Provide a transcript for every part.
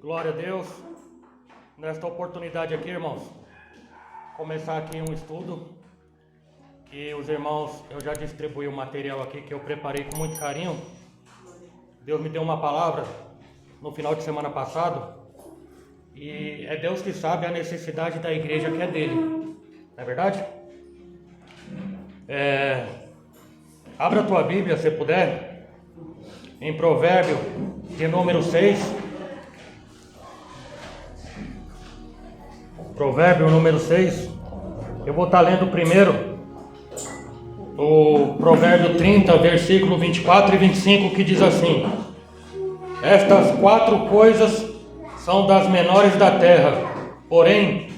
Glória a Deus. Nesta oportunidade aqui, irmãos, começar aqui um estudo que os irmãos, eu já distribuí o material aqui que eu preparei com muito carinho. Deus me deu uma palavra no final de semana passado e é Deus que sabe a necessidade da igreja que é dele, não é verdade? Abra a tua Bíblia, se puder, em Provérbio de número 6. Provérbio número 6. Eu vou estar lendo primeiro o Provérbio 30, versículo 24 e 25, que diz assim: estas 4 coisas são das menores da terra, porém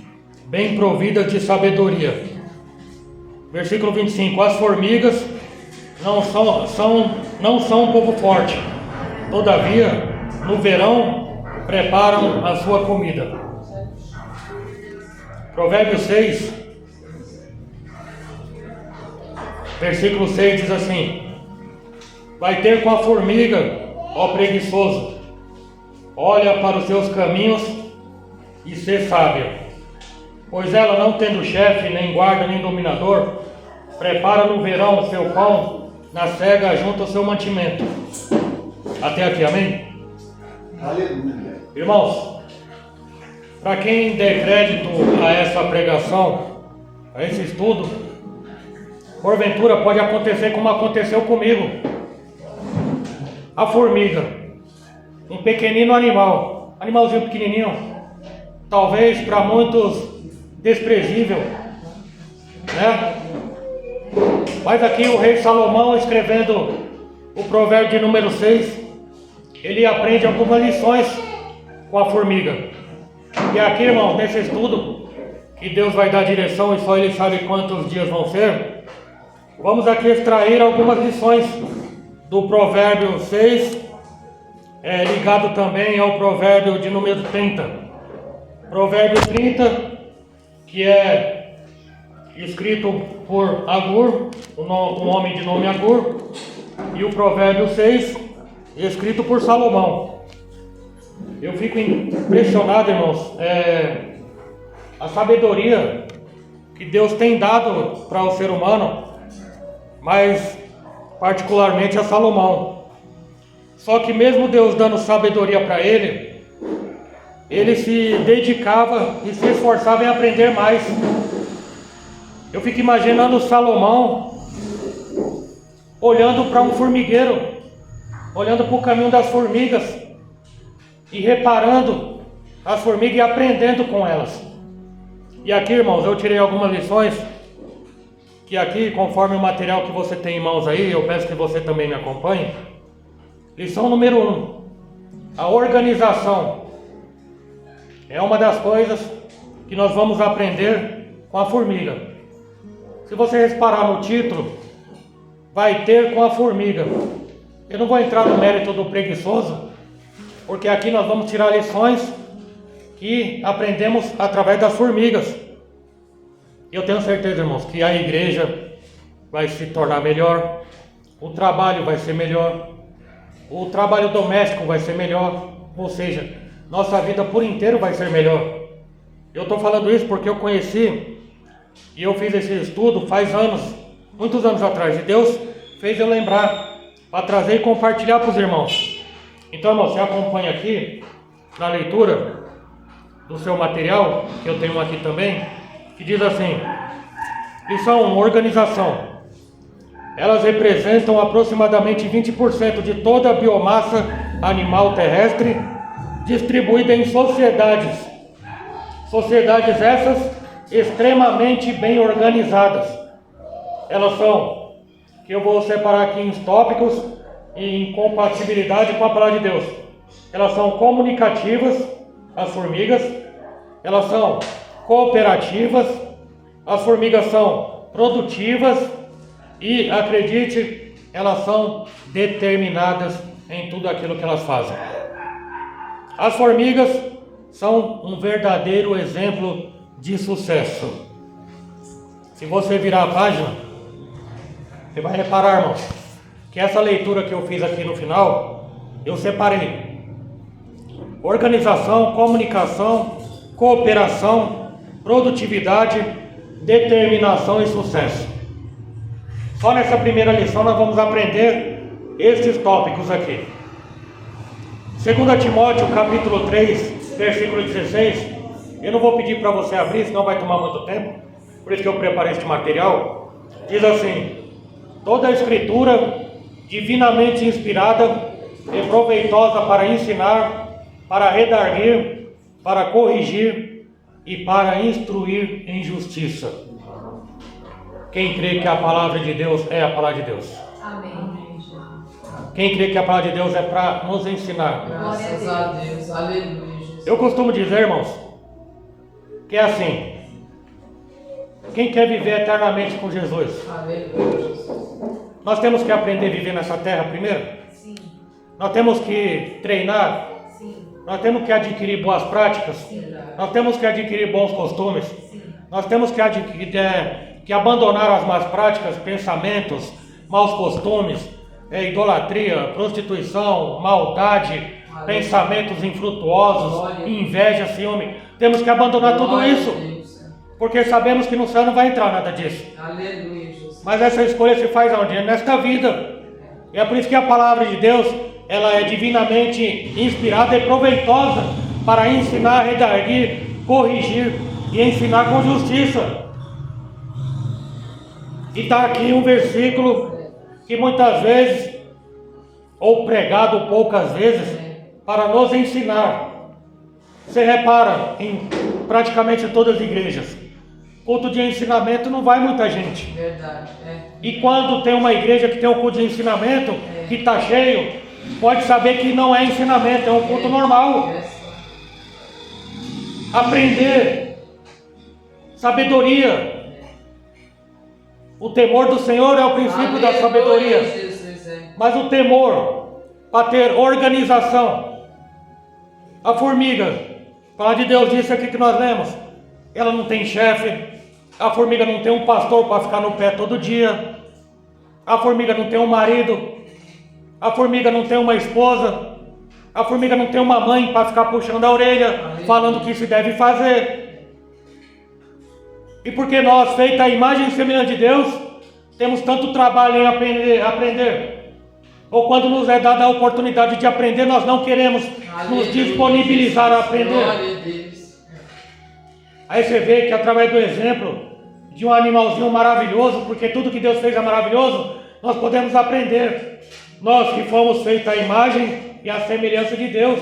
bem providas de sabedoria. Versículo 25: as formigas não são um povo forte, todavia no verão preparam a sua comida. Provérbio 6, versículo 6 diz assim: vai ter com a formiga, ó preguiçoso, olha para os seus caminhos e sê sábio, pois ela, não tendo chefe, nem guarda, nem dominador, prepara no verão o seu pão, na cega junta o seu mantimento. Até aqui, amém? Aleluia. Irmãos, para quem der crédito a essa pregação, a esse estudo, porventura pode acontecer como aconteceu comigo. A formiga, um pequenino animalzinho pequenininho, talvez para muitos desprezível, né? Mas aqui o rei Salomão, escrevendo o provérbio de número 6, ele aprende algumas lições com a formiga. E aqui, irmãos, nesse estudo, que Deus vai dar direção e só Ele sabe quantos dias vão ser, vamos aqui extrair algumas lições do provérbio 6, ligado também ao provérbio de número 30. Provérbio 30, que é escrito por Agur, um homem de nome Agur, e o provérbio 6, escrito por Salomão. Eu fico impressionado, irmãos, a sabedoria que Deus tem dado para o ser humano, mas particularmente a Salomão. Só que mesmo Deus dando sabedoria para ele, ele se dedicava e se esforçava em aprender mais. Eu fico imaginando Salomão olhando para um formigueiro, olhando para o caminho das formigas e reparando as formigas e aprendendo com elas. E aqui, irmãos, eu tirei algumas lições que aqui, conforme o material que você tem em mãos aí, eu peço que você também me acompanhe. Lição número 1: a organização é uma das coisas que nós vamos aprender com a formiga. Se você reparar no título, vai ter com a formiga. Eu não vou entrar no mérito do preguiçoso, porque aqui nós vamos tirar lições que aprendemos através das formigas. Eu tenho certeza, irmãos, que a igreja vai se tornar melhor, o trabalho vai ser melhor, o trabalho doméstico vai ser melhor, ou seja, nossa vida por inteiro vai ser melhor. Eu estou falando isso porque eu conheci e eu fiz esse estudo faz anos, muitos anos atrás, e Deus fez eu lembrar para trazer e compartilhar para os irmãos. Então, irmão, você acompanha aqui na leitura do seu material, que eu tenho aqui também, que diz assim: lição 1, organização. Elas representam aproximadamente 20% de toda a biomassa animal terrestre, distribuída em sociedades. Sociedades essas extremamente bem organizadas. Elas são, que eu vou separar aqui em tópicos, em compatibilidade com a palavra de Deus. Elas são comunicativas, as formigas. Elas são cooperativas. As formigas são produtivas. E, acredite, elas são determinadas em tudo aquilo que elas fazem. As formigas são um verdadeiro exemplo de sucesso. Se você virar a página, você vai reparar, irmãos, que essa leitura que eu fiz aqui no final, eu separei organização, comunicação, cooperação, produtividade, determinação e sucesso. Só nessa primeira lição nós vamos aprender estes tópicos aqui. 2 Timóteo capítulo 3, versículo 16. Eu não vou pedir para você abrir, senão vai tomar muito tempo. Por isso que eu preparei este material. Diz assim: toda a escritura divinamente inspirada e proveitosa para ensinar, para redarguir, para corrigir e para instruir em justiça. Quem crê que a palavra de Deus é a palavra de Deus? Amém. Quem crê que a palavra de Deus é para nos ensinar? Graças a Deus. Aleluia, Jesus. Eu costumo dizer, irmãos, que é assim: quem quer viver eternamente com Jesus? Aleluia, Jesus. Nós temos que aprender a viver nessa terra primeiro. Sim. Nós temos que treinar. Sim. Nós temos que adquirir boas práticas. Sim. Nós temos que adquirir bons costumes. Sim. Nós temos que abandonar as más práticas, pensamentos, maus costumes, idolatria, prostituição, maldade, pensamentos infrutuosos, inveja, ciúme. Temos que abandonar tudo isso, porque sabemos que no céu não vai entrar nada disso. Aleluia, Jesus. Mas essa escolha se faz onde? Nesta vida. E é por isso que a palavra de Deus, ela é divinamente inspirada e proveitosa para ensinar, redarguir, corrigir e ensinar com justiça. E está aqui um versículo que muitas vezes, ou pregado poucas vezes, para nos ensinar. Você repara em praticamente todas as igrejas, culto de ensinamento não vai muita gente. Verdade, E quando tem uma igreja que tem um culto de ensinamento, que está cheio, pode saber que não é ensinamento, é um culto normal. Aprender, sabedoria. O temor do Senhor é o princípio da sabedoria. Mas o temor, para ter organização. A formiga, a palavra de Deus disse aqui que nós lemos, ela não tem chefe. A formiga não tem um pastor para ficar no pé todo dia. A formiga não tem um marido. A formiga não tem uma esposa. A formiga não tem uma mãe para ficar puxando a orelha, falando o que se deve fazer. E porque nós, feita a imagem e semelhança de Deus, temos tanto trabalho em aprender. Ou quando nos é dada a oportunidade de aprender, nós não queremos nos disponibilizar a aprender. Aí você vê que através do exemplo de um animalzinho maravilhoso, porque tudo que Deus fez é maravilhoso, nós podemos aprender. Nós que fomos feitos à imagem e à semelhança de Deus.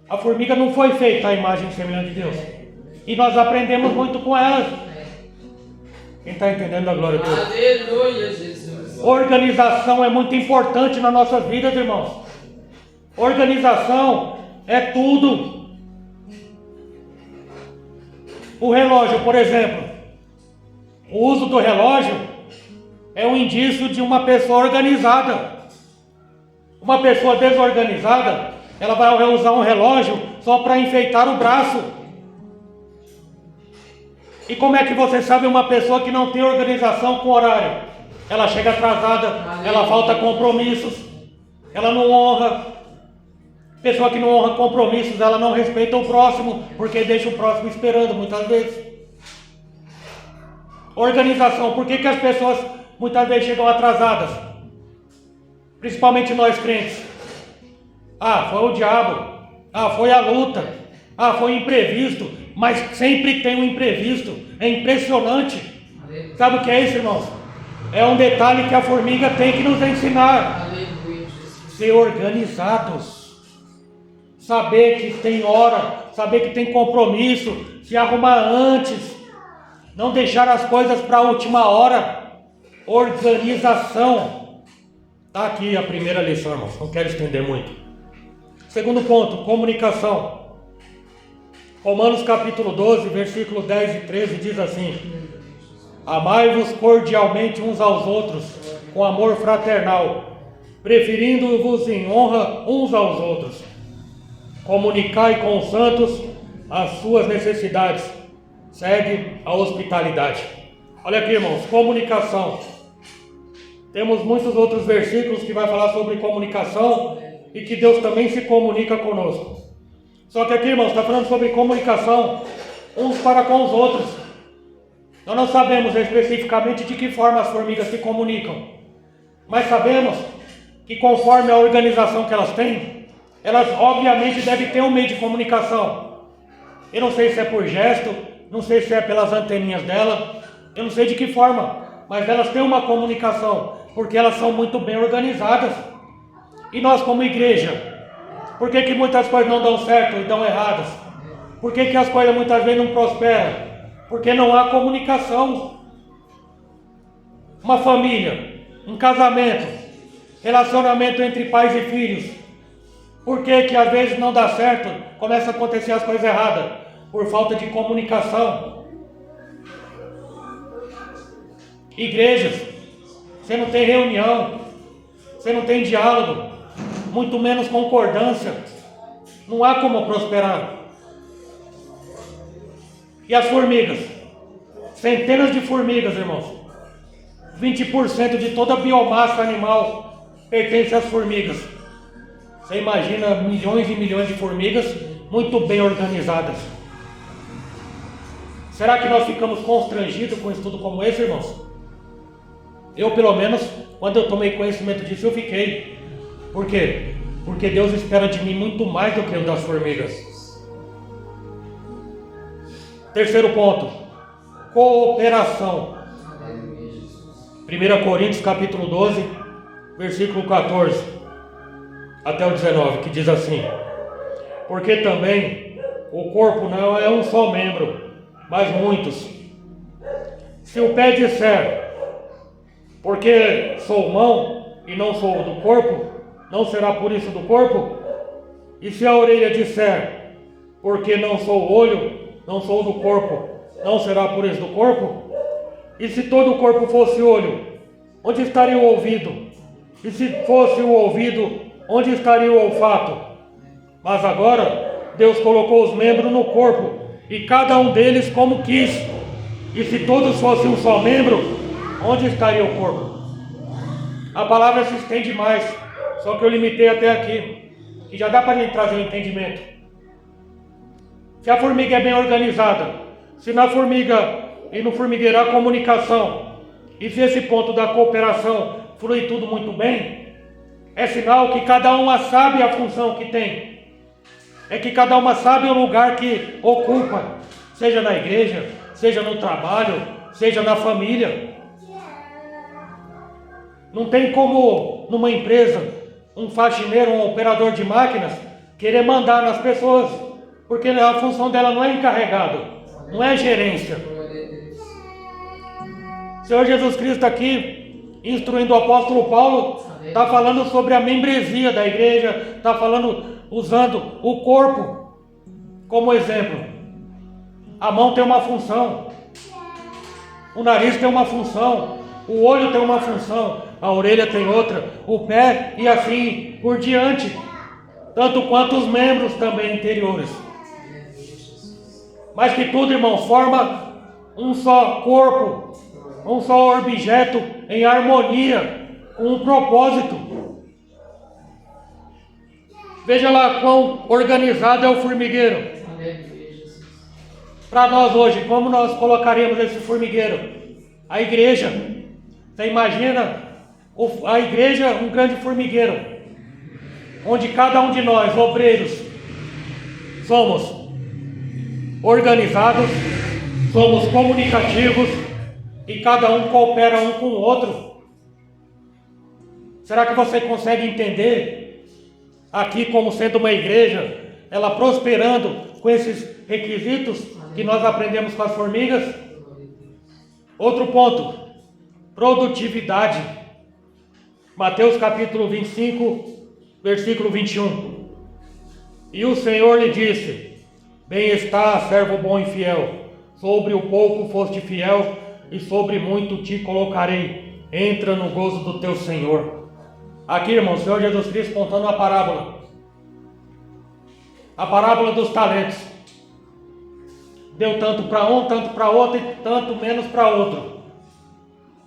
A formiga não foi feita à imagem e semelhança de Deus. E nós aprendemos muito com ela. Quem está entendendo a glória de Deus? Aleluia, Jesus. Organização é muito importante nas nossas vidas, irmãos. Organização é tudo. O relógio, por exemplo. O uso do relógio é um indício de uma pessoa organizada. Uma pessoa desorganizada, ela vai usar um relógio só para enfeitar o braço. E como é que você sabe uma pessoa que não tem organização com horário? Ela chega atrasada, ela falta compromissos, ela não honra. Pessoa que não honra compromissos, ela não respeita o próximo, porque deixa o próximo esperando muitas vezes. Organização, por que as pessoas muitas vezes chegam atrasadas? Principalmente nós crentes. Foi o diabo. Foi a luta. Foi imprevisto. Mas sempre tem um imprevisto. É impressionante. Sabe o que é isso, irmãos? É um detalhe que a formiga tem que nos ensinar. Ser organizados. Saber que tem hora. Saber que tem compromisso. Se arrumar antes. Não deixar as coisas para a última hora. Organização. Está aqui a primeira lição, irmãos. Não quero estender muito. Segundo ponto, comunicação. Romanos capítulo 12, versículo 10 e 13 diz assim: amai-vos cordialmente uns aos outros, com amor fraternal, preferindo-vos em honra uns aos outros. Comunicai com os santos as suas necessidades. Segue a hospitalidade. Olha aqui, irmãos, comunicação. Temos muitos outros versículos que vai falar sobre comunicação e que Deus também se comunica conosco. Só que aqui, irmãos, está falando sobre comunicação uns para com os outros. Nós não sabemos especificamente de que forma as formigas se comunicam, mas sabemos que conforme a organização que elas têm, elas obviamente devem ter um meio de comunicação. Eu não sei se é por gesto, não sei se é pelas anteninhas dela, eu não sei de que forma, mas elas têm uma comunicação, porque elas são muito bem organizadas. E nós como igreja, por que muitas coisas não dão certo e dão erradas? Por que as coisas muitas vezes não prosperam? Porque não há comunicação. Uma família, um casamento, relacionamento entre pais e filhos. Por que às vezes não dá certo? Começa a acontecer as coisas erradas. Por falta de comunicação. Igrejas, você não tem reunião, você não tem diálogo, muito menos concordância. Não há como prosperar. E as formigas? Centenas de formigas, irmãos. 20% de toda a biomassa animal pertence às formigas. Você imagina milhões e milhões de formigas muito bem organizadas. Será que nós ficamos constrangidos com um estudo como esse, irmãos? Eu, pelo menos, quando eu tomei conhecimento disso, eu fiquei. Por quê? Porque Deus espera de mim muito mais do que o das formigas. Terceiro ponto, cooperação. 1 Coríntios capítulo 12, versículo 14 até o 19, que diz assim: porque também o corpo não é um só membro, mas muitos. Se o pé disser, porque sou mão e não sou do corpo, não será por isso do corpo? E se a orelha disser, porque não sou olho, não sou do corpo, não será por isso do corpo? E se todo o corpo fosse olho, onde estaria o ouvido? E se fosse o ouvido, onde estaria o olfato? Mas agora Deus colocou os membros no corpo, e cada um deles como quis. E se todos fossem um só membro, onde estaria o corpo? A palavra se estende mais, só que eu limitei até aqui, que já dá para gente trazer um entendimento. Se a formiga é bem organizada, se na formiga e no formigueiro há comunicação, e se esse ponto da cooperação flui tudo muito bem, é sinal que cada uma sabe a função que tem. É que cada uma sabe o lugar que ocupa, seja na igreja, seja no trabalho, seja na família. Não tem como numa empresa, um faxineiro, um operador de máquinas, querer mandar nas pessoas, porque a função dela não é encarregado, não é gerência. O Senhor Jesus Cristo aqui, instruindo o apóstolo Paulo, está falando sobre a membresia da igreja, está falando, usando o corpo como exemplo. A mão tem uma função, o nariz tem uma função, o olho tem uma função, a orelha tem outra, o pé e assim por diante, tanto quanto os membros também interiores. Mas que tudo, irmãos, forma um só corpo, um só objeto em harmonia, com um propósito. Veja lá quão organizado é o formigueiro. Para nós hoje, como nós colocaríamos esse formigueiro? A igreja. Você imagina a igreja, um grande formigueiro, onde cada um de nós, obreiros, somos organizados, somos comunicativos e cada um coopera um com o outro. Será que você consegue entender aqui como sendo uma igreja, ela prosperando com esses requisitos que nós aprendemos com as formigas? Outro ponto, produtividade. Mateus capítulo 25, versículo 21. E o Senhor lhe disse: bem está, servo bom e fiel, sobre o pouco foste fiel, e sobre muito te colocarei, entra no gozo do teu Senhor. Aqui, irmão, o Senhor Jesus Cristo contando uma parábola. A parábola dos talentos. Deu tanto para um, tanto para outro e tanto menos para outro.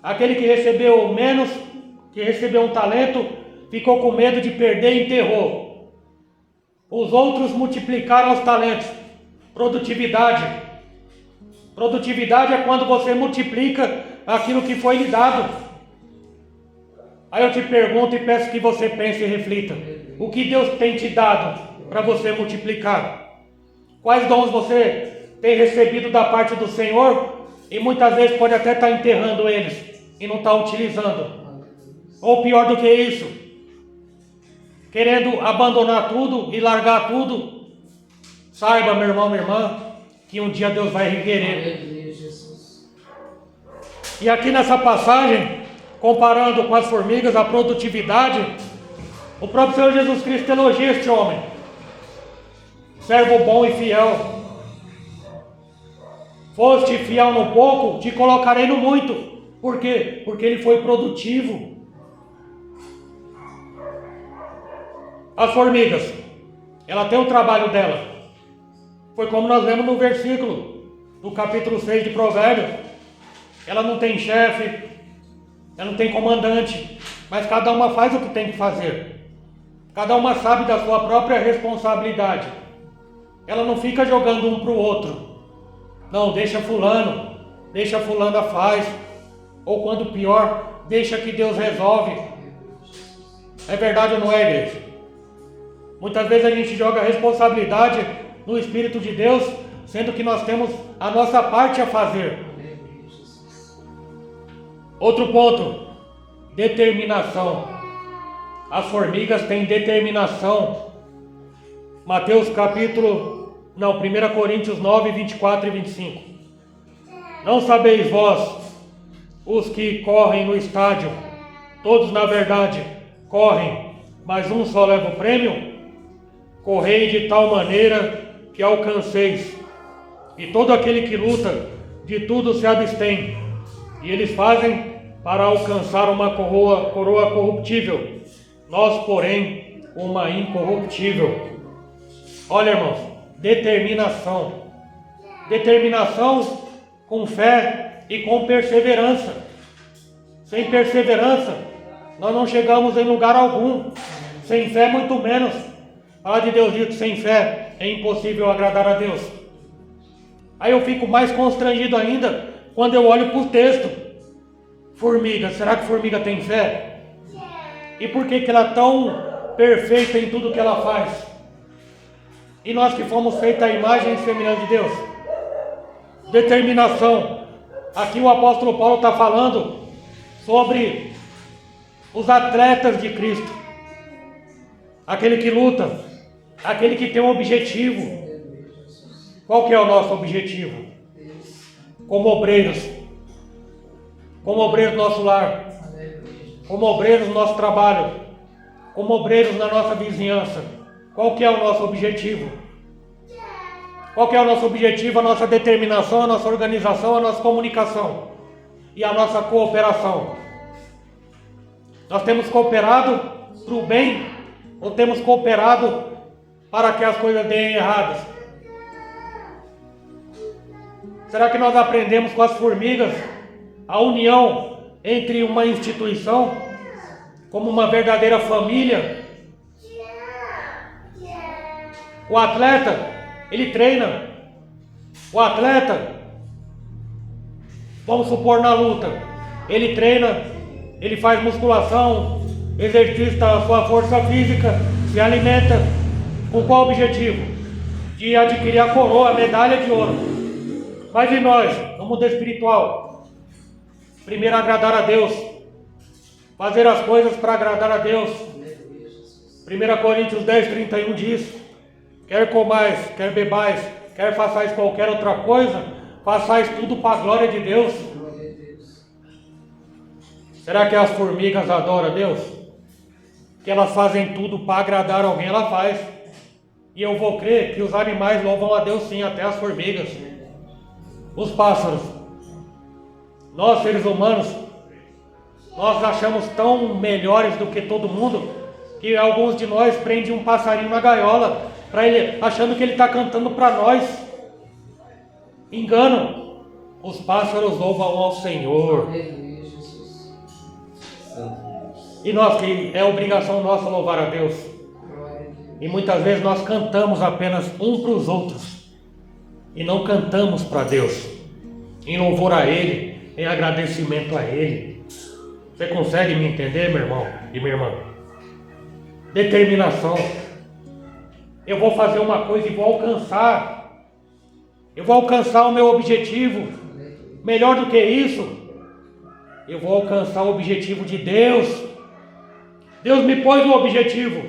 Aquele que recebeu menos, que recebeu um talento, ficou com medo de perder e enterrou. Os outros multiplicaram os talentos. Produtividade. Produtividade é quando você multiplica aquilo que foi lhe dado. Aí eu te pergunto e peço que você pense e reflita. O que Deus tem te dado para você multiplicar? Quais dons você tem recebido da parte do Senhor e muitas vezes pode até estar enterrando eles e não está utilizando? Ou pior do que isso, querendo abandonar tudo e largar tudo? Saiba, meu irmão, minha irmã, que um dia Deus vai requerer. Aleluia, Jesus. E aqui nessa passagem, comparando com as formigas, a produtividade, o próprio Senhor Jesus Cristo elogia este homem. Servo bom e fiel. Foste fiel no pouco, te colocarei no muito. Por quê? Porque ele foi produtivo. As formigas, ela tem o trabalho dela. Foi como nós lemos no versículo do capítulo 6 de Provérbios. Ela não tem chefe, ela não tem comandante, mas cada uma faz o que tem que fazer. Cada uma sabe da sua própria responsabilidade. Ela não fica jogando um para o outro. Não, deixa fulana faz. Ou quando pior, deixa que Deus resolve. É verdade ou não é, igreja? Muitas vezes a gente joga a responsabilidade no Espírito de Deus, sendo que nós temos a nossa parte a fazer. Outro ponto, determinação. As formigas têm determinação. 1 Coríntios 9, 24 e 25. Não sabeis vós, os que correm no estádio, todos na verdade correm, mas um só leva o prêmio? Correi de tal maneira que alcanceis. E todo aquele que luta, de tudo se abstém. E eles fazem para alcançar uma coroa corruptível. Nós, porém, uma incorruptível. Olha, irmãos, determinação. Determinação com fé e com perseverança. Sem perseverança, nós não chegamos em lugar algum. Sem fé, muito menos. Fala de Deus diz que sem fé é impossível agradar a Deus. Aí eu fico mais constrangido ainda quando eu olho para o texto. Formiga, será que formiga tem fé? E por que ela é tão perfeita em tudo que ela faz? E nós que fomos feitos à imagem e semelhança de Deus? Determinação. Aqui o apóstolo Paulo está falando sobre os atletas de Cristo. Aquele que luta, aquele que tem um objetivo. Qual que é o nosso objetivo? Como obreiros do nosso lar, como obreiros no nosso trabalho, como obreiros na nossa vizinhança. Qual que é o nosso objetivo? Qual que é o nosso objetivo, a nossa determinação, a nossa organização, a nossa comunicação e a nossa cooperação? Nós temos cooperado para o bem ou temos cooperado para que as coisas deem erradas? Será que nós aprendemos com as formigas a união entre uma instituição como uma verdadeira família? O atleta, ele treina. O atleta, vamos supor na luta, ele treina, ele faz musculação, exercita a sua força física, se alimenta. Com qual objetivo? De adquirir a coroa, a medalha de ouro. Mas e nós, no mundo espiritual? Primeiro agradar a Deus. Fazer as coisas para agradar a Deus. 1 Coríntios 10, 31 diz: quer comais, quer bebais, quer façais qualquer outra coisa, façais tudo para a glória de Deus. Será que as formigas adoram a Deus? Que elas fazem tudo para agradar alguém? Ela faz. E eu vou crer que os animais louvam a Deus sim, até as formigas. Os pássaros. Nós, seres humanos, nós achamos tão melhores do que todo mundo, que alguns de nós prendem um passarinho na gaiola, achando que ele está cantando para nós. Engano. Os pássaros louvam ao Senhor. E nós, que é obrigação nossa louvar a Deus. E muitas vezes nós cantamos apenas um para os outros e não cantamos para Deus, em louvor a Ele, em agradecimento a Ele. Você consegue me entender, meu irmão e minha irmã? Determinação. Eu vou fazer uma coisa e vou alcançar. Eu vou alcançar o meu objetivo. Melhor do que isso, eu vou alcançar o objetivo de Deus. Deus me pôs no objetivo.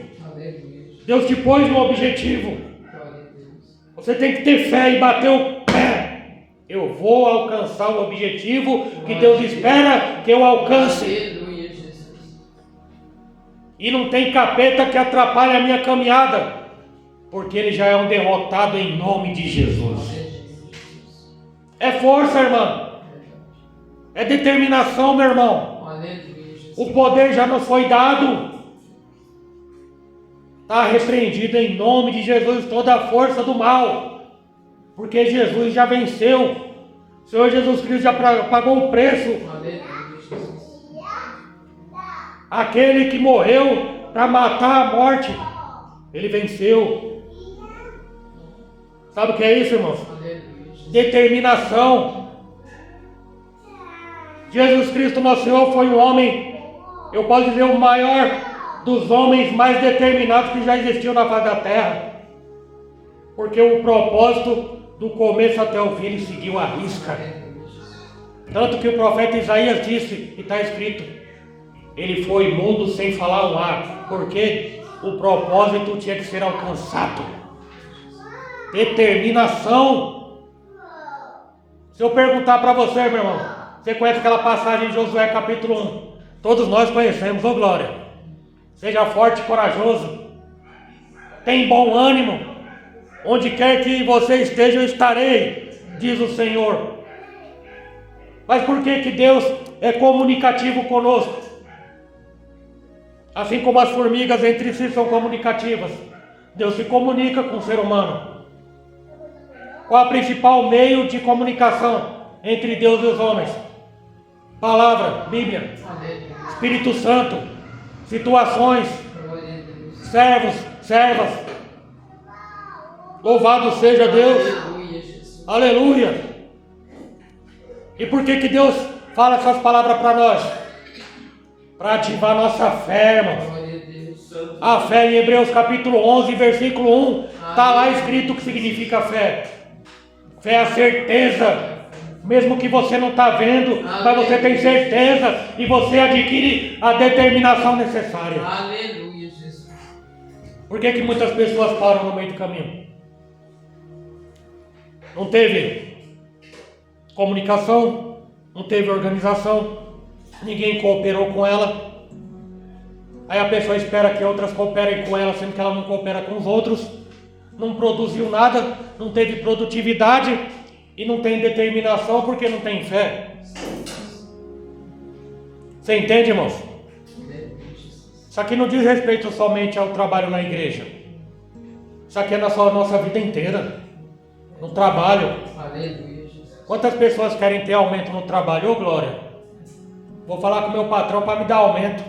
Deus te pôs no objetivo. Você tem que ter fé e bater o pé. Eu vou alcançar o objetivo que Deus espera que eu alcance. Aleluia, Jesus. E não tem capeta que atrapalhe a minha caminhada, porque ele já é um derrotado em nome de Jesus. É força, irmão. É determinação, meu irmão. Aleluia, Jesus. O poder já nos foi dado. Está repreendido em nome de Jesus toda a força do mal, porque Jesus já venceu. O Senhor Jesus Cristo já pagou o preço. Aleluia, Jesus. Aquele que morreu para matar a morte, ele venceu. Sabe o que é isso, irmãos? Aleluia, Jesus. Determinação. Jesus Cristo, nosso Senhor, foi um homem, eu posso dizer, o maior dos homens mais determinados que já existiu na face da terra, porque o propósito do começo até o fim ele seguiu à risca. Tanto que o profeta Isaías disse, e está escrito, ele foi mudo sem falar um ar, porque o propósito tinha que ser alcançado. Determinação. Se eu perguntar para você, meu irmão, você conhece aquela passagem de Josué capítulo 1? Todos nós conhecemos, ô glória. Seja forte e corajoso. Tem bom ânimo. Onde quer que você esteja, eu estarei, diz o Senhor. Mas por que Deus é comunicativo conosco? Assim como as formigas entre si são comunicativas, Deus se comunica com o ser humano. Qual é o principal meio de comunicação entre Deus e os homens? Palavra, Bíblia, Espírito Santo, situações, servos, servas. Louvado seja Deus. Aleluia, Jesus. Aleluia. E por que Deus fala essas palavras para nós? Para ativar nossa fé, irmão. Glória a Deus. A fé em Hebreus capítulo 11, versículo 1, está lá escrito o que significa fé. Fé é a certeza. Mesmo que você não está vendo, mas você tem certeza e você adquire a determinação necessária. Aleluia, Jesus. Por que muitas pessoas param no meio do caminho? Não teve comunicação, não teve organização, ninguém cooperou com ela. Aí a pessoa espera que outras cooperem com ela, sendo que ela não coopera com os outros. Não produziu nada, não teve produtividade e não tem determinação porque não tem fé. Você entende, irmãos? Isso aqui não diz respeito somente ao trabalho na igreja. Isso aqui é na nossa vida inteira. No trabalho. Aleluia, Jesus. Quantas pessoas querem ter aumento no trabalho? Ô glória! Vou falar com o meu patrão para me dar aumento.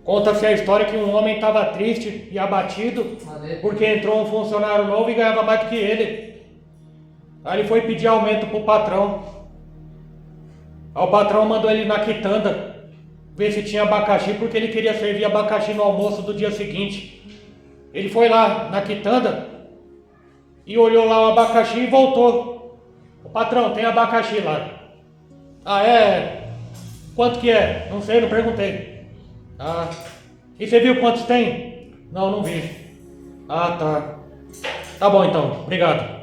Conta-se a história que um homem estava triste e abatido porque entrou um funcionário novo e ganhava mais do que ele. Aí ele foi pedir aumento para o patrão. Aí o patrão mandou ele na quitanda ver se tinha abacaxi, porque ele queria servir abacaxi no almoço do dia seguinte. Ele foi lá na quitanda e olhou lá o abacaxi e voltou. O patrão, tem abacaxi lá. Ah, é? Quanto que é? Não sei, não perguntei. Ah, e você viu quantos tem? Não, não vi. Ah, tá. Tá bom então, obrigado.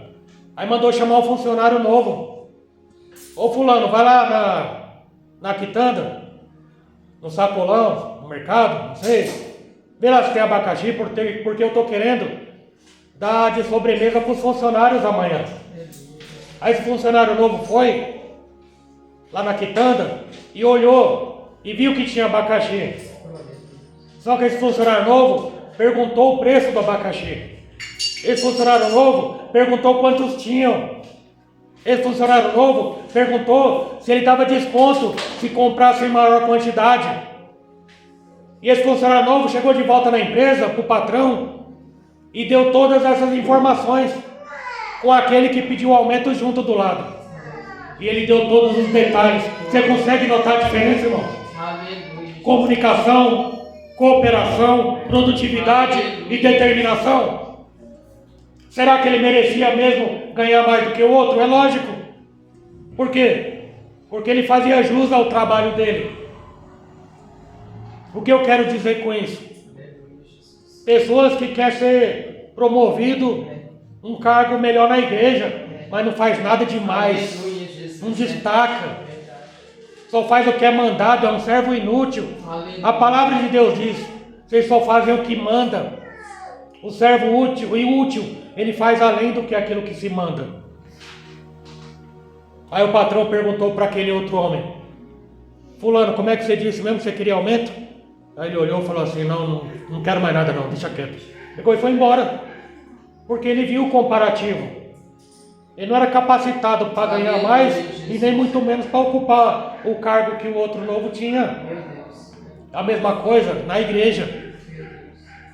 Aí mandou chamar um funcionário novo. Ô fulano, vai lá na quitanda, no sacolão, no mercado, não sei. Vê lá se tem abacaxi, porque eu tô querendo dar de sobremesa para os funcionários amanhã. Aí esse funcionário novo foi lá na quitanda e olhou e viu que tinha abacaxi. Só que esse funcionário novo perguntou o preço do abacaxi. Esse funcionário novo perguntou quantos tinham. Esse funcionário novo perguntou se ele dava desconto se comprasse em maior quantidade. E esse funcionário novo chegou de volta na empresa, para o patrão, e deu todas essas informações com aquele que pediu aumento junto do lado. E ele deu todos os detalhes. Você consegue notar a diferença, irmão? Aleluia. Comunicação, cooperação, produtividade e determinação. Será que ele merecia mesmo ganhar mais do que o outro? É lógico. Por quê? Porque ele fazia jus ao trabalho dele. O que eu quero dizer com isso? Pessoas que querem ser promovido um cargo melhor na igreja, mas não faz nada demais, não destaca, só faz o que é mandado, é um servo inútil. A palavra de Deus diz: vocês só fazem o que manda. O servo útil e útil, ele faz além do que aquilo que se manda. Aí o patrão perguntou para aquele outro homem: fulano, como é que você disse mesmo que você queria aumento? Aí ele olhou e falou assim: não quero mais nada não, deixa quieto. Pegou e foi embora, porque ele viu o comparativo. Ele não era capacitado para ganhar mais e nem muito menos para ocupar o cargo que o outro novo tinha. A mesma coisa na igreja.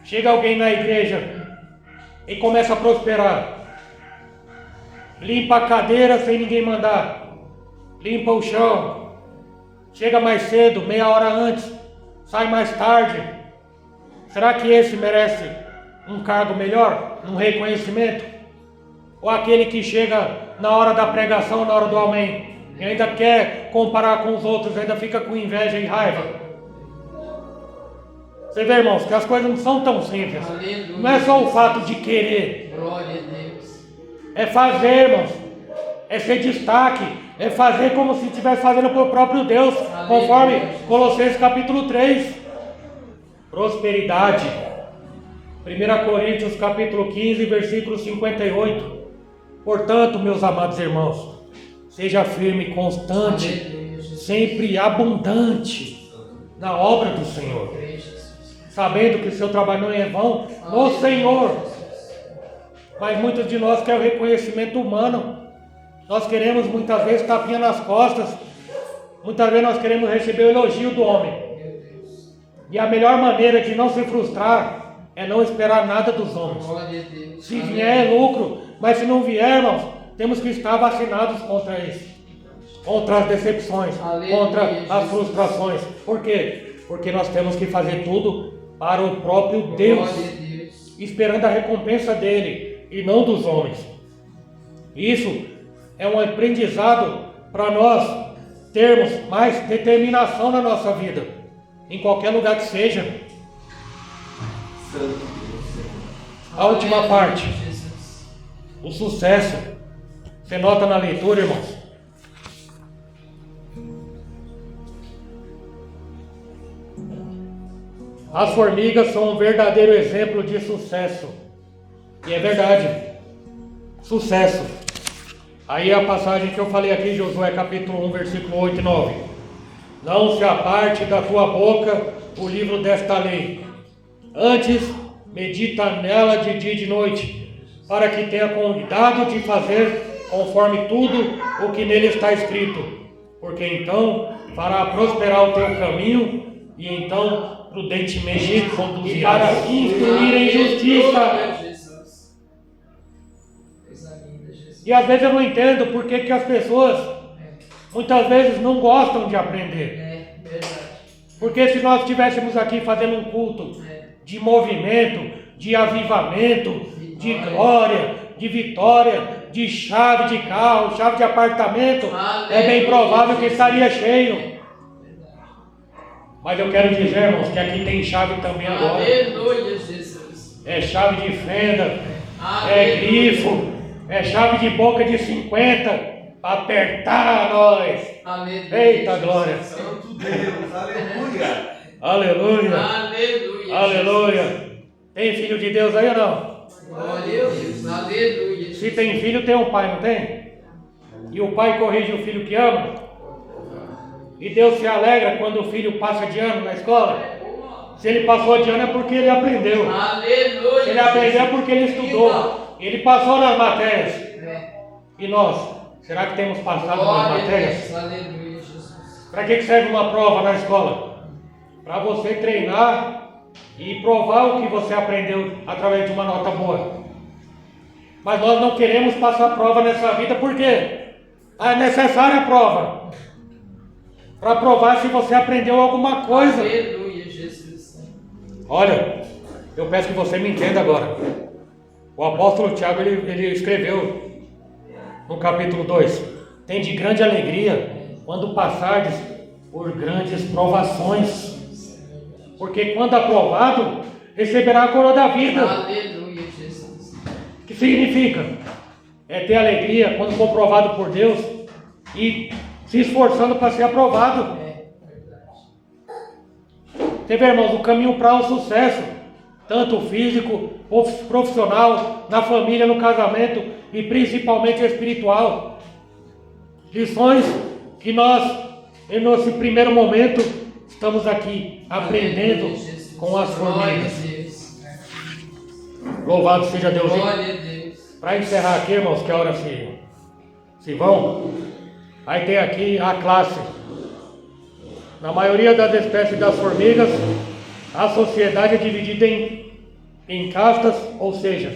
Chega alguém na igreja e começa a prosperar. Limpa a cadeira sem ninguém mandar. Limpa o chão. Chega mais cedo, meia hora antes. Sai mais tarde. Será que esse merece um cargo melhor? Um reconhecimento? Ou aquele que chega na hora da pregação, na hora do amém, e ainda quer comparar com os outros, ainda fica com inveja e raiva? Você vê, irmãos, que as coisas não são tão simples. Aleluia. Não é só o fato de querer. Glória a Deus. É fazer, irmãos. É ser destaque. É fazer como se estivesse fazendo para o próprio Deus. Conforme Colossenses capítulo 3. Prosperidade. 1 Coríntios capítulo 15, versículo 58. Portanto, meus amados irmãos, seja firme e constante, sempre abundante na obra do Senhor, sabendo que o seu trabalho não é vão no Senhor. Mas muitos de nós querem o reconhecimento humano. Nós queremos muitas vezes tapinha nas costas. Muitas vezes nós queremos receber o elogio do homem. E a melhor maneira de não se frustrar é não esperar nada dos homens. Se vier é lucro, mas se não vier, irmãos, temos que estar vacinados contra isso. Contra as decepções, contra as frustrações. Por quê? Porque nós temos que fazer tudo para o próprio Deus, esperando a recompensa dele e não dos homens. Isso é um aprendizado para nós termos mais determinação na nossa vida, em qualquer lugar que seja. A última parte, o sucesso. Você nota na leitura, irmãos? As formigas são um verdadeiro exemplo de sucesso. E é verdade. Sucesso. Aí é a passagem que eu falei aqui, Josué capítulo 1, versículo 8 e 9. Não se aparte da tua boca o livro desta lei. Antes, medita nela de dia e de noite, para que tenha cuidado de fazer conforme tudo o que nele está escrito. Porque então fará prosperar o teu caminho, e então prudentemente conduzirá para instruir em justiça. E às vezes eu não entendo por que as pessoas muitas vezes não gostam de aprender. Porque se nós estivéssemos aqui fazendo um culto de movimento, de avivamento, de glória, de vitória, de chave de carro, chave de apartamento, é bem provável que estaria cheio. Mas eu quero dizer, irmãos, que aqui tem chave também agora. Aleluia, Jesus. É chave de fenda, é grifo, é chave de boca de 50 para apertar nós. Aleluia. Eita glória! Santo Deus, aleluia! Aleluia! Aleluia. Aleluia! Tem filho de Deus aí ou não? Glória a Deus. Aleluia. Se tem filho, tem um pai, não tem? E o pai corrige o filho que ama? E Deus se alegra quando o filho passa de ano na escola? Se ele passou de ano é porque ele aprendeu. Aleluia. Se ele aprendeu é porque ele estudou. Ele passou nas matérias. E nós? Será que temos passado nas matérias? Aleluia, Jesus. Para que serve uma prova na escola? para você treinar e provar o que você aprendeu através de uma nota boa. Mas nós não queremos passar prova nessa vida porque é necessária a prova. Para provar se você aprendeu alguma coisa. Aleluia, Jesus. Olha, eu peço que você me entenda agora. O apóstolo Tiago, ele escreveu no capítulo 2: tem de grande alegria quando passardes por grandes provações, porque quando aprovado, receberá a coroa da vida. Aleluia, Jesus. O que significa? É ter alegria quando for provado por Deus e se esforçando para ser aprovado. Você vê, irmãos, o caminho para o sucesso, tanto físico, profissional, na família, no casamento e principalmente espiritual. Lições que nós, em nosso primeiro momento, estamos aqui aprendendo com as formigas. Louvado seja Deus. Glória a Deus. Para encerrar aqui, irmãos, que a hora se vão, aí tem aqui a classe. Na maioria das espécies das formigas, a sociedade é dividida em castas, ou seja,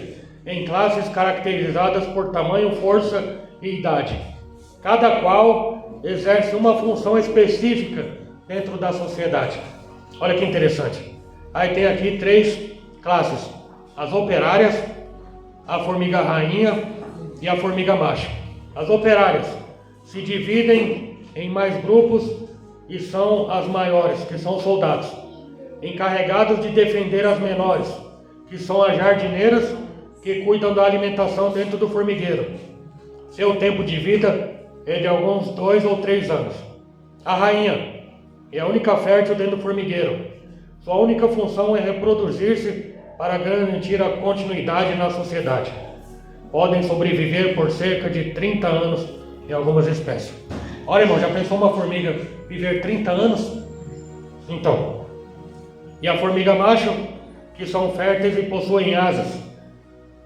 em classes caracterizadas por tamanho, força e idade. Cada qual exerce uma função específica dentro da sociedade. Olha que interessante. Aí tem aqui 3 classes: as operárias, a formiga rainha e a formiga macho. As operárias se dividem em mais grupos e são as maiores, que são soldados, encarregados de defender as menores, que são as jardineiras, que cuidam da alimentação dentro do formigueiro. Seu tempo de vida é de alguns 2 ou 3 anos. A rainha é a única fértil dentro do formigueiro. Sua única função é reproduzir-se para garantir a continuidade na sociedade. Podem sobreviver por cerca de 30 anos em algumas espécies. Olha, irmão, já pensou uma formiga viver 30 anos? Então, e a formiga macho, que são férteis e possuem asas,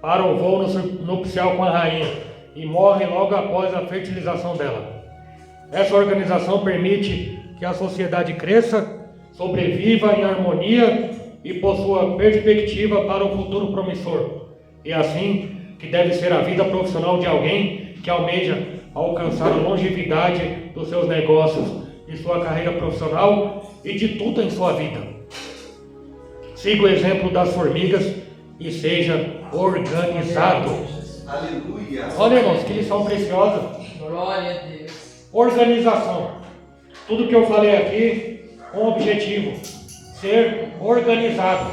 para o voo nupcial com a rainha e morrem logo após a fertilização dela. Essa organização permite que a sociedade cresça, sobreviva em harmonia e possua perspectiva para o futuro promissor. E assim que deve ser a vida profissional de alguém que almeja alcançar a longevidade dos seus negócios, de sua carreira profissional e de tudo em sua vida. Siga o exemplo das formigas e seja organizado. Aleluia. Olha, irmãos, que lição preciosa. Glória a Deus. Organização. Tudo que eu falei aqui com objetivo: ser organizado.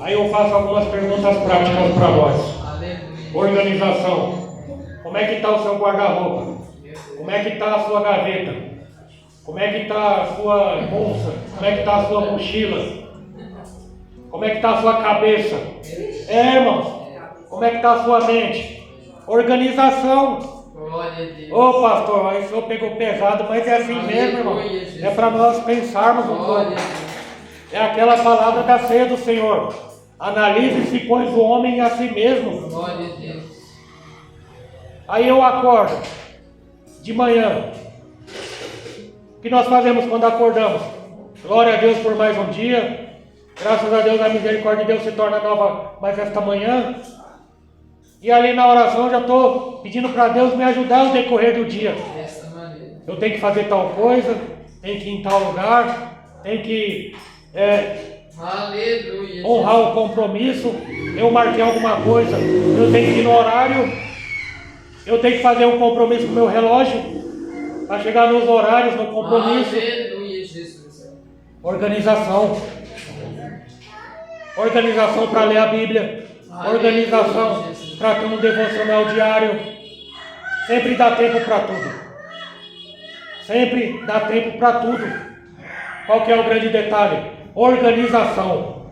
Aí eu faço algumas perguntas práticas para nós. Aleluia. Organização. Como é que está o seu guarda-roupa? Como é que está a sua gaveta? Como é que está a sua bolsa? Como é que está a sua mochila? Como é que está a sua cabeça? Irmãos, como é que está a sua mente? Organização. Glória a Deus. Ô pastor, aí o senhor pegou pesado, mas é assim mesmo, irmão. É para nós pensarmos um Glória a pouco. Deus. É aquela palavra da ceia do Senhor: analise-se, pois, o homem a si mesmo. Glória a Deus. Aí eu acordo de manhã. O que nós fazemos quando acordamos? Glória a Deus por mais um dia. Graças a Deus, a misericórdia de Deus se torna nova mais esta manhã. E ali na oração eu já estou pedindo para Deus me ajudar no decorrer do dia. Desta maneira. Eu tenho que fazer tal coisa, tenho que ir em tal lugar, tenho que Aleluia. honrar o compromisso. Eu marquei alguma coisa, eu tenho que ir no horário, eu tenho que fazer um compromisso com o meu relógio para chegar nos horários, no compromisso. Aleluia, Jesus. Organização. Organização para ler a Bíblia. Organização para ter um devocional diário. Sempre dá tempo para tudo. Sempre dá tempo para tudo. Qual que é o grande detalhe? Organização.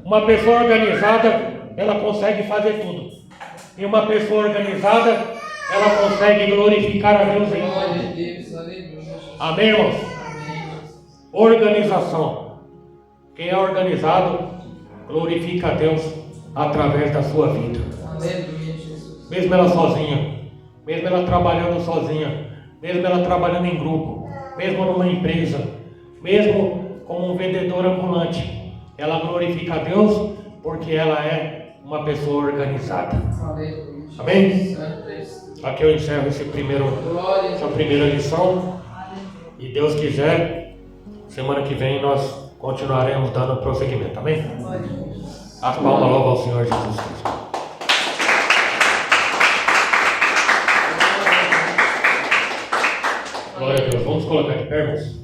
Uma pessoa organizada, ela consegue fazer tudo. E uma pessoa organizada, ela consegue glorificar a Deus em Glória a tudo. Deus. Aleluia. Amém, irmãos? Amém. Organização. Quem é organizado, glorifica a Deus através da sua vida. Aleluia, Jesus. Mesmo ela sozinha, mesmo ela trabalhando sozinha, mesmo ela trabalhando em grupo, mesmo numa empresa, mesmo como um vendedor ambulante. Ela glorifica a Deus porque ela é uma pessoa organizada. Aleluia. Amém? Santo és. Aqui eu encerro essa Glória. primeira lição. E Deus quiser, semana que vem nós continuaremos dando prosseguimento. Amém? As palmas louvam ao Senhor Jesus Cristo. Glória a Deus. Vamos colocar de pé, irmãos?